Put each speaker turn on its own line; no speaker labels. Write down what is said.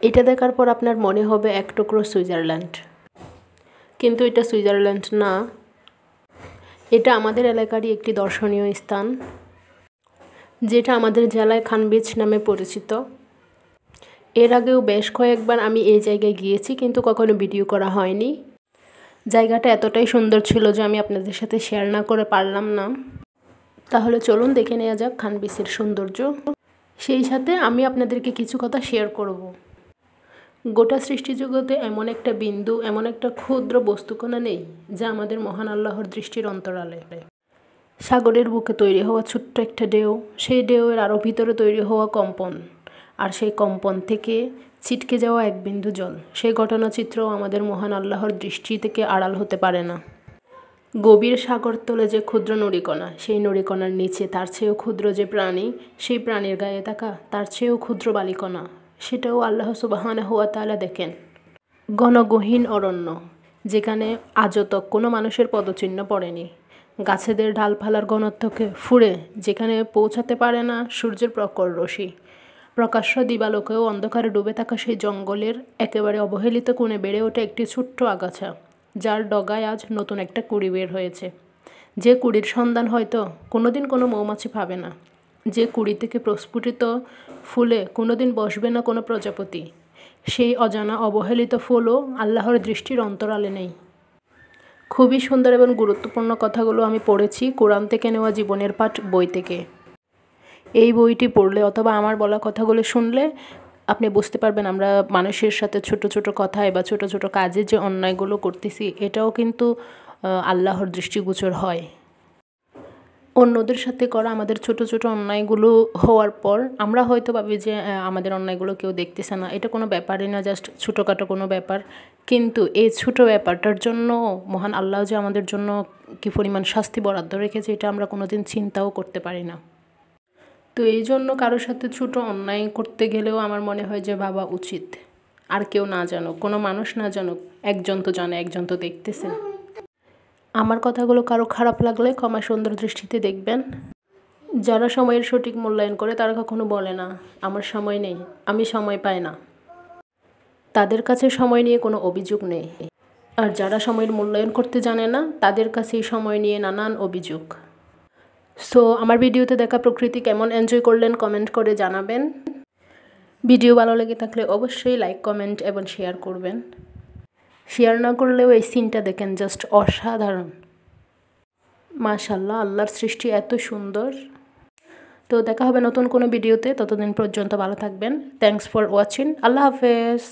এটা দেখার পর আপনার মনে হবে এক টুকরো সুইজারল্যান্ড, কিন্তু এটা সুইজারল্যান্ড না, এটা আমাদের এলাকারই একটি দর্শনীয় স্থান, যেটা আমাদের জেলায় খান বিচ নামে পরিচিত। এর আগেও বেশ কয়েকবার আমি এই জায়গায় গিয়েছি, কিন্তু কখনো ভিডিও করা হয়নি। জায়গাটা এতটাই সুন্দর ছিল যে আমি আপনাদের সাথে শেয়ার না করে পারলাম না। তাহলে চলুন দেখে নেওয়া যাক খান বিচের সৌন্দর্য। সেই সাথে আমি আপনাদেরকে কিছু কথা শেয়ার করব। গোটা সৃষ্টিজগতে এমন একটা বিন্দু, এমন একটা ক্ষুদ্র বস্তুকণা নেই যা আমাদের মহান আল্লাহর দৃষ্টির অন্তরালে। সাগরের বুকে তৈরি হওয়া ছোট্ট একটা ঢেউ, সেই ঢেউয়ের আরও ভিতরে তৈরি হওয়া কম্পন, আর সেই কম্পন থেকে ছিটকে যাওয়া এক বিন্দু জল, সেই ঘটনাচিত্রও আমাদের মহান আল্লাহর দৃষ্টি থেকে আড়াল হতে পারে না। গভীর সাগরতলে যে ক্ষুদ্র নুড়িকণা, সেই নুড়িকণার নিচে তার চেয়েও ক্ষুদ্র যে প্রাণী, সেই প্রাণীর গায়ে থাকা তার চেয়েও ক্ষুদ্র বালিকণা, সেটাও আল্লাহ সুবহানাহু ওয়া তাআলা দেখেন। ঘনগহীন অরণ্য, যেখানে আজও কোনো মানুষের পদচিহ্ন পড়েনি। গাছেদের ডালপালার ঘনত্বকে ফুঁড়ে যেখানে পৌঁছাতে পারে না সূর্যের প্রখর রশ্মি। প্রকাশ্য দিবালোকেও অন্ধকারে ডুবে থাকা সেই জঙ্গলের একেবারে অবহেলিত কোণে বেড়ে ওঠে একটি ছোট্ট আগাছা, যার ডগায় আজ নতুন একটা কুঁড়ি বের হয়েছে। যে কুঁড়ির সন্ধান হয়তো কোনোদিন কোনো মৌমাছি পাবে না, যে কুঁড়ি থেকে প্রস্ফুটিত ফুলে কোনোদিন বসবে না কোনো প্রজাপতি, সেই অজানা অবহেলিত ফুলও আল্লাহর দৃষ্টির অন্তরালে নেই। খুবই সুন্দর এবং গুরুত্বপূর্ণ কথাগুলো আমি পড়েছি কোরআন থেকে নেওয়া জীবনের পাঠ বই থেকে। এই বইটি পড়লে অথবা আমার বলা কথাগুলো শুনলে আপনি বুঝতে পারবেন আমরা মানুষের সাথে ছোট ছোট কথায় বা ছোট ছোট কাজে যে অন্যায়গুলো করতেছি, এটাও কিন্তু আল্লাহর দৃষ্টিগোচর হয়। অন্যদের সাথে করা আমাদের ছোট ছোট অন্যায়গুলো হওয়ার পর আমরা হয়তো ভাবি যে আমাদের অন্যায়গুলো কেউ দেখতেছে না, এটা কোনো ব্যাপারই না, জাস্ট ছোটোখাটো কোনো ব্যাপার। কিন্তু এই ছোটো ব্যাপারটার জন্য মহান আল্লাহ যে আমাদের জন্য কী পরিমাণ শাস্তি বরাদ্দ রেখেছে, এটা আমরা কোনোদিন চিন্তাও করতে পারি না। তো এই জন্য কারোর সাথে ছোটো অন্যায় করতে গেলেও আমার মনে হয় যে ভাবা উচিত, আর কেউ না জানুক, কোনো মানুষ না জানুক, একজন তো জানে, একজন তো দেখতেছে। আমার কথাগুলো কারো খারাপ লাগলে ক্ষমা সুন্দর দৃষ্টিতে দেখবেন। যারা সময়ের সঠিক মূল্যায়ন করে তারা কখনো বলে না আমার সময় নেই, আমি সময় পাই না। তাদের কাছে সময় নিয়ে কোনো অভিযোগ নেই। আর যারা সময়ের মূল্যায়ন করতে জানে না, তাদের কাছেই সময় নিয়ে নানান অভিযোগ। সো আমার ভিডিওতে দেখা প্রকৃতি কেমন এনজয় করলেন কমেন্ট করে জানাবেন। ভিডিও ভালো লেগে থাকলে অবশ্যই লাইক, কমেন্ট এবং শেয়ার করবেন। শেয়ার না করলেও এই সিনটা দেখেন, জাস্ট অসাধারণ। মাশাআল্লাহ, আল্লাহর সৃষ্টি এত সুন্দর। তো দেখা হবে নতুন কোনো ভিডিওতে, ততদিন পর্যন্ত ভালো থাকবেন। Thanks for watching. আল্লাহ হাফেজ।